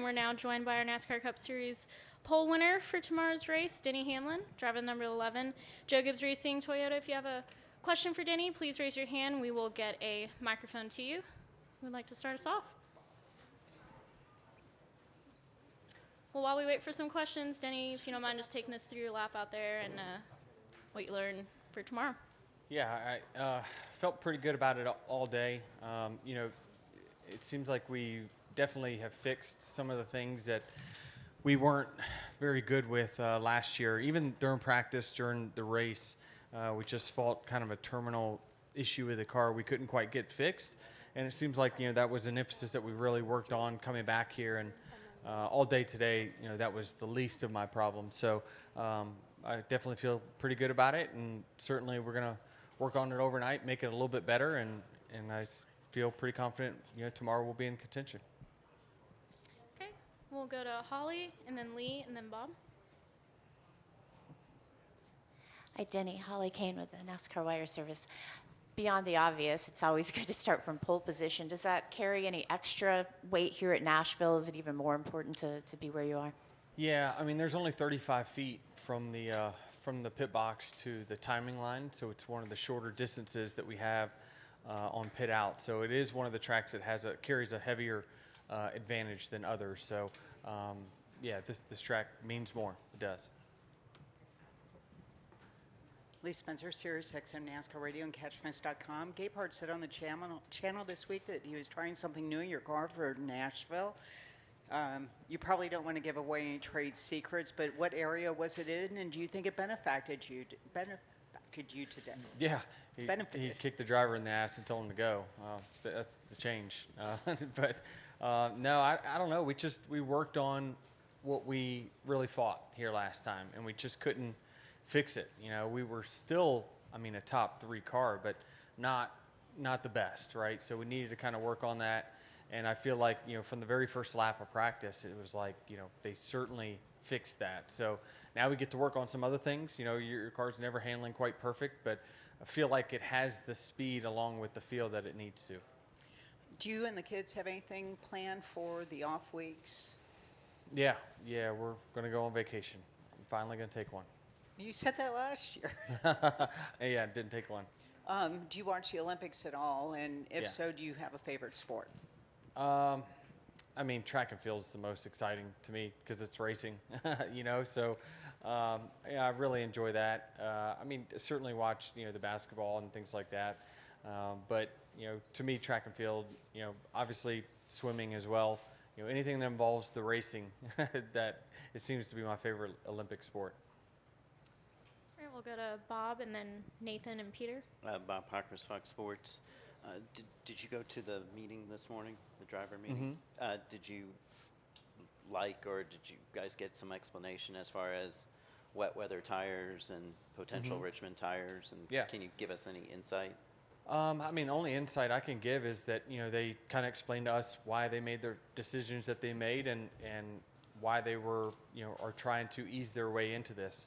we're now joined by our NASCAR Cup Series pole winner for tomorrow's race, Denny Hamlin, driving number 11, Joe Gibbs Racing Toyota. If you have a question for Denny, please raise your hand. We will get a microphone to you. Who would like to start us off? Well, while we wait for some questions, Denny, if you don't mind just taking us through your lap out there and what you learned for tomorrow. Yeah, I felt pretty good about it all day. It seems like we definitely have fixed some of the things that we weren't very good with last year. Even during practice, during the race, we just felt kind of a terminal issue with the car we couldn't quite get fixed. And it seems like, that was an emphasis that we really worked on coming back here. And all day today, that was the least of my problems. So I definitely feel pretty good about it. And certainly we're going to work on it overnight, make it a little bit better. And I feel pretty confident, tomorrow we'll be in contention. Okay, we'll go to Holly, and then Lee, and then Bob. Hi, Denny. Holly Kane with the NASCAR Wire Service. Beyond the obvious, it's always good to start from pole position. Does that carry any extra weight here at Nashville? Is it even more important to be where you are? Yeah, I mean, there's only 35 feet from the pit box to the timing line, so it's one of the shorter distances that we have on pit out. So it is one of the tracks that carries a heavier advantage than others. So yeah, this track means more. It does. Lee Spencer, Sirius XM NASCAR Radio and Catchfence.com. Gapehart said on the channel this week that he was trying something new in your car for Nashville. You probably don't want to give away any trade secrets, but what area was it in, and do you think it benefited you today? Yeah, he kicked the driver in the ass and told him to go. That's the change. But no, I don't know. We worked on what we really fought here last time, and we just couldn't fix it. We were still, a top 3 car, but not the best, right? So we needed to kind of work on that. And I feel like, from the very first lap of practice, it was like, they certainly fixed that. So now we get to work on some other things. Your car's never handling quite perfect, but I feel like it has the speed along with the feel that it needs to. Do you and the kids have anything planned for the off weeks? Yeah, we're going to go on vacation. I'm finally going to take one. You said that last year. Yeah, didn't take one. Do you watch the Olympics at all? And if Yeah. so, do you have a favorite sport? Track and field is the most exciting to me because it's racing, so yeah, I really enjoy that. Certainly watch, the basketball and things like that. But, to me, track and field, obviously swimming as well, anything that involves the racing, that it seems to be my favorite Olympic sport. All right, we'll go to Bob, and then Nathan and Peter. Bob Parker's Fox Sports. Did you go to the meeting this morning, the driver meeting? Mm-hmm. Did you or did you guys get some explanation as far as wet weather tires and potential Mm-hmm. Richmond tires? And Yeah. Can you give us any insight? The only insight I can give is that, they kind of explained to us why they made their decisions that they made and why they were, are trying to ease their way into this.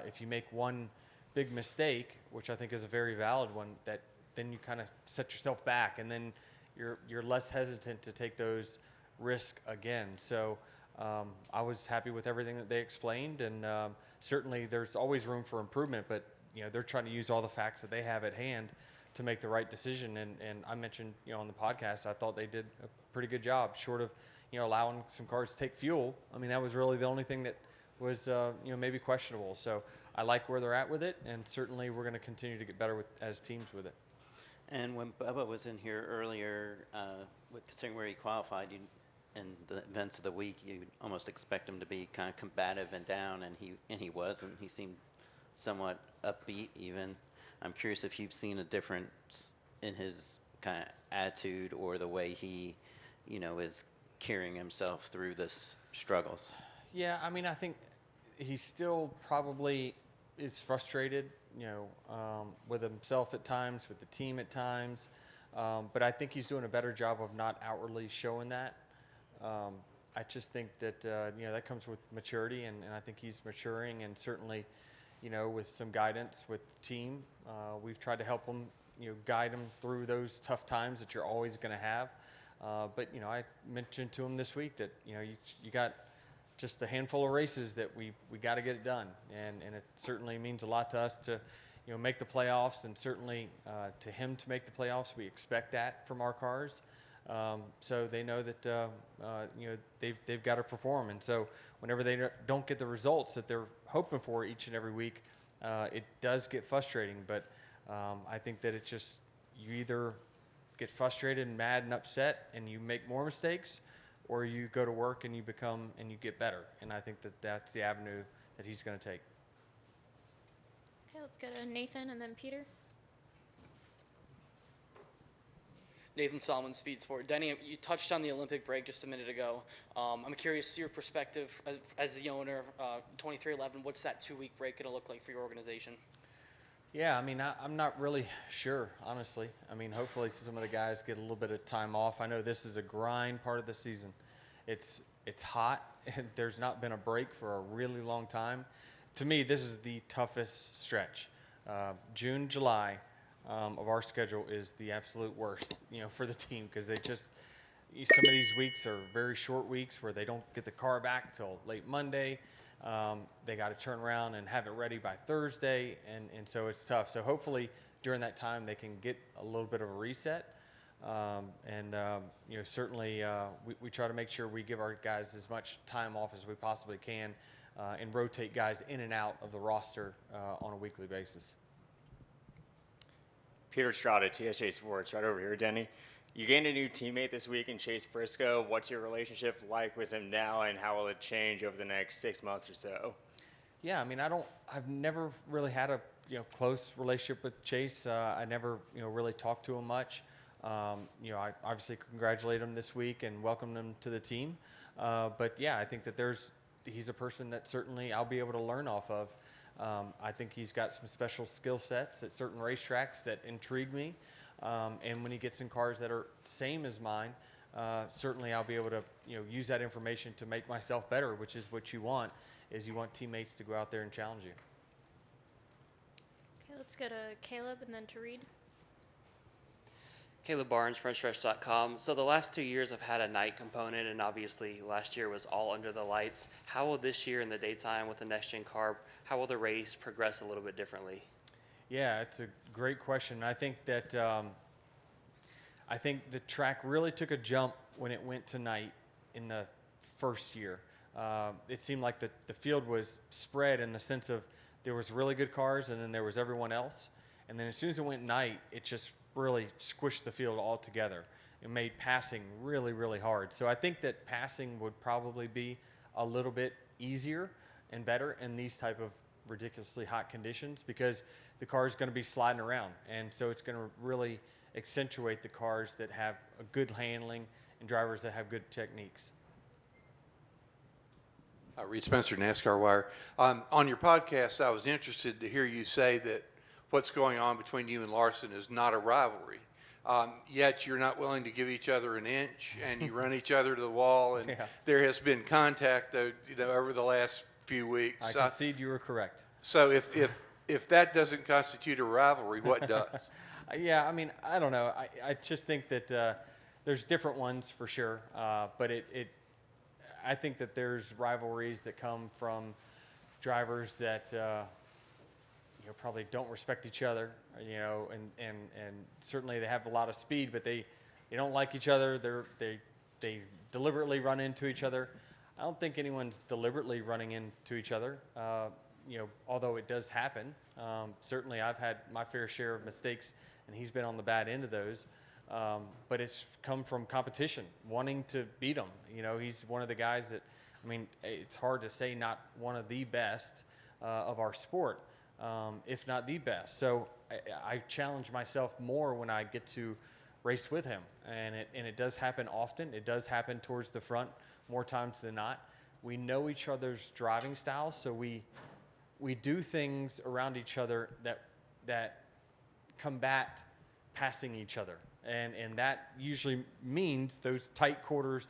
If you make one big mistake, which I think is a very valid one, that then you kind of set yourself back, and then you're less hesitant to take those risks again. So I was happy with everything that they explained, and certainly there's always room for improvement, but they're trying to use all the facts that they have at hand to make the right decision. And I mentioned on the podcast, I thought they did a pretty good job, short of allowing some cars to take fuel. That was really the only thing that was maybe questionable. So I like where they're at with it, and certainly we're going to continue to get better as teams with it. And when Bubba was in here earlier, considering where he qualified, in the events of the week, you almost expect him to be kind of combative and down, and he wasn't. He seemed somewhat upbeat even. I'm curious if you've seen a difference in his kind of attitude or the way he, is carrying himself through this struggles. Yeah, I think he still probably is frustrated, with himself at times, with the team at times. But I think he's doing a better job of not outwardly showing that. I just think that, that comes with maturity, and I think he's maturing, and certainly, with some guidance with the team, we've tried to help him, guide him through those tough times that you're always going to have. But I mentioned to him this week that you got just a handful of races that we got to get it done, and it certainly means a lot to us to make the playoffs, and certainly to him to make the playoffs. We expect that from our cars, so they know that they've got to perform, and so whenever they don't get the results that they're hoping for each and every week, it does get frustrating. But I think that it's just you either get frustrated and mad and upset and you make more mistakes, or you go to work and you get better. And I think that that's the avenue that he's going to take. Okay, let's go to Nathan and then Peter. Nathan Solomon, Speed Sport. Denny, you touched on the Olympic break just a minute ago. I'm curious your perspective as the owner. 2311, what's that 2-week break going to look like for your organization? Yeah, I'm not really sure, honestly. Hopefully some of the guys get a little bit of time off. I know this is a grind part of the season. It's hot, and there's not been a break for a really long time. To me, this is the toughest stretch. June, July of our schedule is the absolute worst, for the team, because some of these weeks are very short weeks where they don't get the car back till late Monday. They got to turn around and have it ready by Thursday, and so it's tough. So hopefully during that time they can get a little bit of a reset. Certainly we try to make sure we give our guys as much time off as we possibly can, and rotate guys in and out of the roster on a weekly basis. Peter Strada, TSJ Sports, right over here. Denny, you gained a new teammate this week in Chase Briscoe. What's your relationship like with him now, and how will it change over the next 6 months or so? Yeah, I've never really had a close relationship with Chase. I never really talked to him much. I obviously congratulate him this week and welcome him to the team. But yeah, I think that he's a person that certainly I'll be able to learn off of. I think he's got some special skill sets at certain racetracks that intrigue me. And when he gets in cars that are same as mine, certainly I'll be able to use that information to make myself better, which is what you want teammates to go out there and challenge you. Okay, let's go to Caleb and then to Reed. Caleb Barnes, FrenchStretch.com. So the last 2 years have had a night component, and obviously last year was all under the lights. How will this year in the daytime with the next-gen car, how will the race progress a little bit differently? Yeah, it's a great question. I think that the track really took a jump when it went to night in the first year. It seemed like the field was spread in the sense of there was really good cars and then there was everyone else. And then as soon as it went night, it just really squished the field all together. It made passing really, really hard. So I think that passing would probably be a little bit easier and better in these type of ridiculously hot conditions, because the car is going to be sliding around, and so it's going to really accentuate the cars that have a good handling and drivers that have good techniques. Reed Spencer, NASCAR Wire. On your podcast, I was interested to hear you say that what's going on between you and Larson is not a rivalry. Yet you're not willing to give each other an inch, and you run each other to the wall, and Yeah. there has been contact, over the last few weeks. I concede you were correct. So if that doesn't constitute a rivalry, what does? Yeah, I don't know. I just think that there's different ones for sure, but I think that there's rivalries that come from drivers that probably don't respect each other, and certainly they have a lot of speed, but they don't like each other. They deliberately run into each other. I don't think anyone's deliberately running into each other, although it does happen. Certainly I've had my fair share of mistakes, and he's been on the bad end of those. But it's come from competition, wanting to beat him. He's one of the guys that, it's hard to say not one of the best of our sport, if not the best. So I challenge myself more when I get to race with him, and it does happen often. It does happen towards the front more times than not. We know each other's driving styles, so we do things around each other that combat passing each other, and that usually means those tight quarters,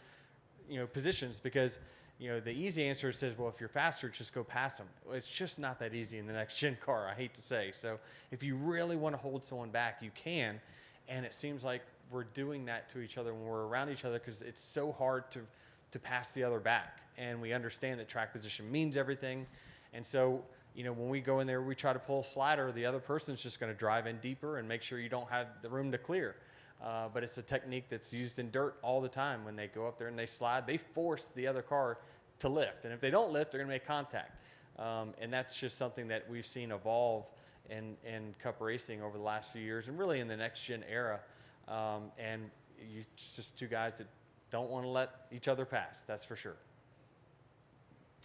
positions, because the easy answer says, well, if you're faster, just go past them. Well, it's just not that easy in the next gen car, I hate to say. So if you really want to hold someone back, you can, and it seems like we're doing that to each other when we're around each other, because it's so hard to pass the other back. And we understand that track position means everything. And so, when we go in there, we try to pull a slider, the other person's just going to drive in deeper and make sure you don't have the room to clear. But it's a technique that's used in dirt all the time. When they go up there and they slide, they force the other car to lift. And if they don't lift, they're going to make contact. And that's just something that we've seen evolve in Cup racing over the last few years, and really in the next gen era. And it's just two guys that don't want to let each other pass, that's for sure.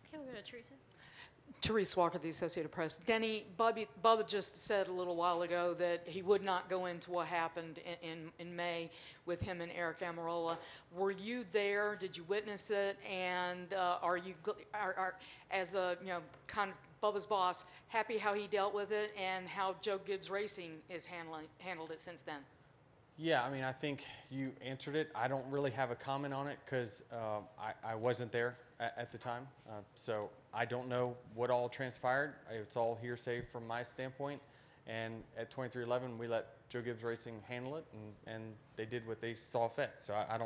Okay, we'll go to Teresa. Therese Walker, the Associated Press. Denny, Bubba just said a little while ago that he would not go into what happened in May with him and Eric Amarola. Were you there? Did you witness it? And are you, as a kind of Bubba's boss, happy how he dealt with it and how Joe Gibbs Racing is handled it since then? Yeah, I mean, I think you answered it. I don't really have a comment on it because I wasn't there at the time. So I don't know what all transpired. It's all hearsay from my standpoint. And at 2311, we let Joe Gibbs Racing handle it, and they did what they saw fit. So I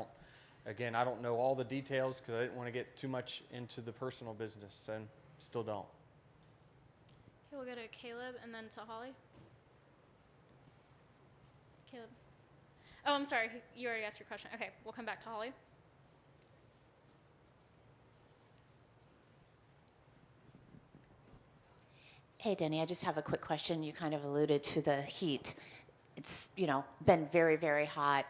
don't know all the details because I didn't want to get too much into the personal business, and still don't. Okay, we'll go to Caleb and then to Holly. Caleb. Oh, I'm sorry. You already asked your question. Okay, we'll come back to Holly. Hey, Denny, I just have a quick question. You kind of alluded to the heat. It's, been very, very hot.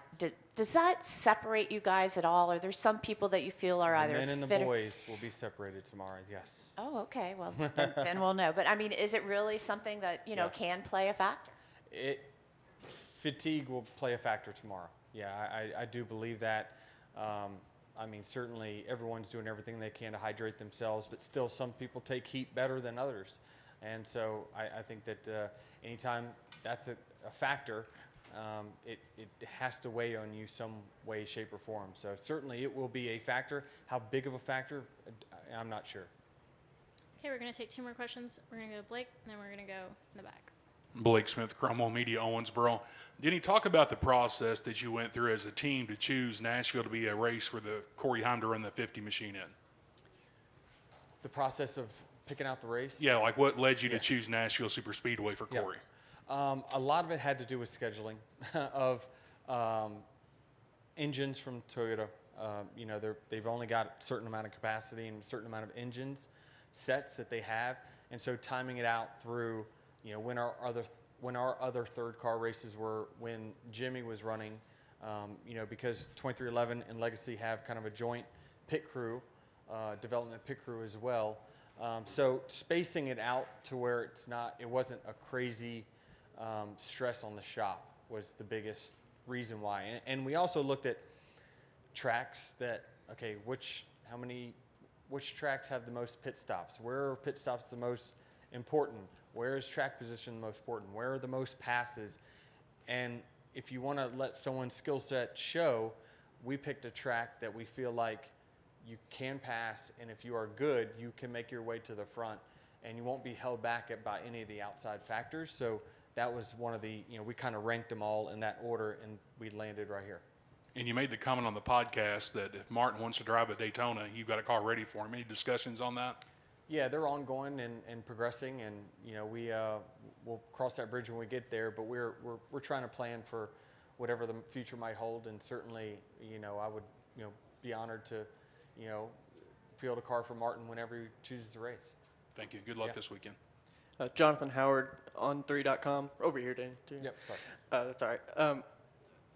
Does that separate you guys at all? Are there some people that you feel are either The men and the fitter? boys will be separated tomorrow, yes. Oh, okay. Well, then we'll know. But, I mean, is it really something that, Yes. can play a factor? Fatigue will play a factor tomorrow. Yeah, I do believe that. I mean, certainly everyone's doing everything they can to hydrate themselves, but still some people take heat better than others. And so I think that anytime that's a factor, it has to weigh on you some way, shape, or form. So certainly it will be a factor. How big of a factor, I'm not sure. Okay, we're going to take two more questions. We're going to go to Blake, and then we're going to go in the back. Blake Smith, Cromwell Media, Owensboro. Denny, talk about the process that you went through as a team to choose Nashville to be a race for the Corey Heim to run the 50 machine in. The process of picking out the race? Yeah, like what led you to Yes. choose Nashville Superspeedway for Corey? A lot of it had to do with scheduling of engines from Toyota. They've only got a certain amount of capacity and a certain amount of engines sets that they have, and so timing it out through when our other third car races were, when Jimmy was running, because 2311 and Legacy have kind of a joint pit crew, development pit crew as well. So spacing it out to where it wasn't a crazy stress on the shop was the biggest reason why. And we also looked at tracks that, okay, which tracks have the most pit stops? Where are pit stops the most important? Where is track position the most important? Where are the most passes? And if you want to let someone's skill set show, we picked a track that we feel like you can pass, and if you are good, you can make your way to the front, and you won't be held back by any of the outside factors. So that was one of the, we kind of ranked them all in that order, and we landed right here. And you made the comment on the podcast that if Martin wants to drive at Daytona, you've got a car ready for him. Any discussions on that? Yeah, they're ongoing and progressing, and we'll cross that bridge when we get there. But we're trying to plan for whatever the future might hold, and certainly I would be honored to field a car for Martin whenever he chooses to race. Thank you. Good luck this weekend. Jonathan Howard on 3.com. Over here, Danny. Too. Yep, sorry. That's all right.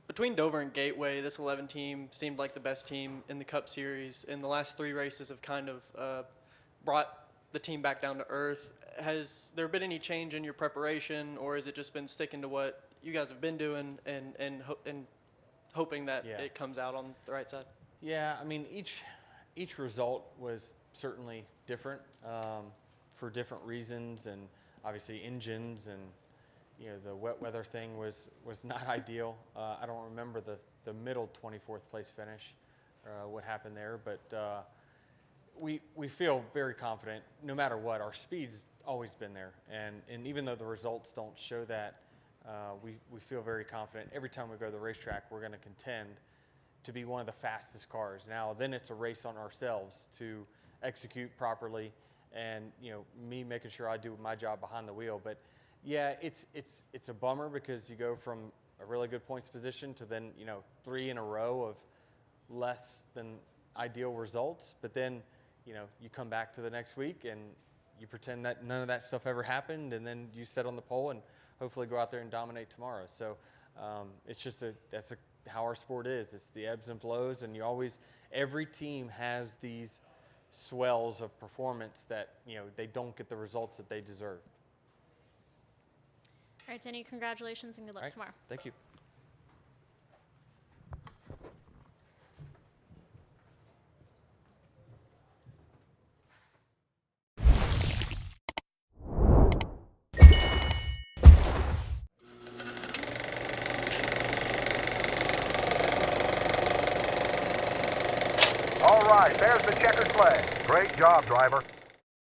Between Dover and Gateway, this 11 team seemed like the best team in the Cup Series. And the last three races have kind of brought the team back down to earth. Has there been any change in your preparation, or has it just been sticking to what you guys have been doing and hoping that it comes out on the right side? Yeah, I mean, each result was certainly different for different reasons, and obviously engines and the wet weather thing was not ideal. I don't remember the middle 24th place finish, what happened there, but we feel very confident no matter what. Our speed's always been there, and even though the results don't show that, we feel very confident every time we go to the racetrack we're going to contend to be one of the fastest cars. Now then it's a race on ourselves to execute properly, and me making sure I do my job behind the wheel. But yeah, it's a bummer because you go from a really good points position to then 3 in a row of less than ideal results. But then you come back to the next week and you pretend that none of that stuff ever happened, and then you sit on the pole and hopefully go out there and dominate tomorrow. So it's just how our sport is. It's the ebbs and flows, and every team has these swells of performance that they don't get the results that they deserve. All right, Denny, congratulations and good luck All right, tomorrow. thank you. All right, there's the checkered flag. Great job, driver.